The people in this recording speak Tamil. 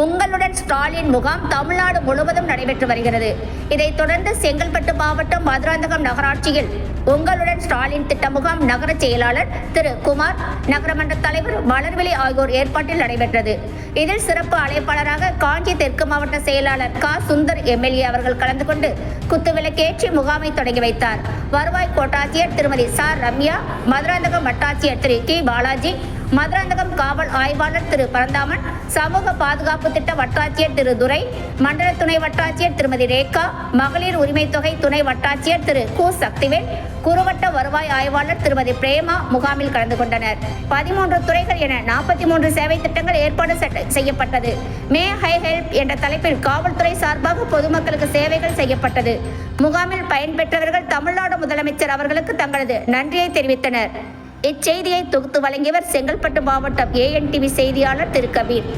உங்களுடன் ஸ்டாலின் முகாம் தமிழ்நாடு முழுவதும் நடைபெற்று வருகிறது. இதைத் தொடர்ந்து செங்கல்பட்டு மாவட்டம் மதுராந்தகம் நகராட்சியில் உங்களுடன் ஸ்டாலின் திட்ட முகாம் நகர செயலாளர் திரு குமார், நகரமன்ற தலைவர் வளர்விழி ஆகியோர் ஏற்பாட்டில் நடைபெற்றது. இதில் சிறப்பு அழைப்பாளராக காஞ்சி தெற்கு மாவட்ட செயலாளர் க. சுந்தர் எம்எல்ஏ அவர்கள் கலந்து கொண்டு குத்துவிளக்கேற்றி முகாமை தொடங்கி வைத்தார். வருவாய் கோட்டாட்சியர் திருமதி ச. ரம்யா, மதுராந்தகம் வட்டாட்சியர் திரு டி. பாலாஜி, மதுராந்தகம் காவல் ஆய்வாளர் திரு பரந்தாமன், சமூக பாதுகாப்பு திட்ட வட்டாட்சியர் திரு துரை, மண்டல துணை வட்டாட்சியர் திருமதி ரேகா, மகளிர் உரிமை தொகை துணை வட்டாட்சியர் திரு கு. சக்திவேல், குறுவட்ட வருவாய் ஆய்வாளர் திருமதி பிரேமா முகாமில் கலந்து கொண்டனர். 13 துறைகள் என 43 சேவை திட்டங்கள் ஏற்பாடு செய்யப்பட்டது. மே ஐ ஹெல்ப் என்ற தலைப்பில் காவல்துறை சார்பாக பொதுமக்களுக்கு சேவைகள் செய்யப்பட்டது. முகாமில் பயன்பெற்றவர்கள் தமிழ்நாடு முதலமைச்சர் அவர்களுக்கு தங்களது நன்றியை தெரிவித்தனர். இச்செய்தியை தொகுத்து வழங்கியவர் செங்கல்பட்டு மாவட்டம் ANTV செய்தியாளர் திரு கபீர்.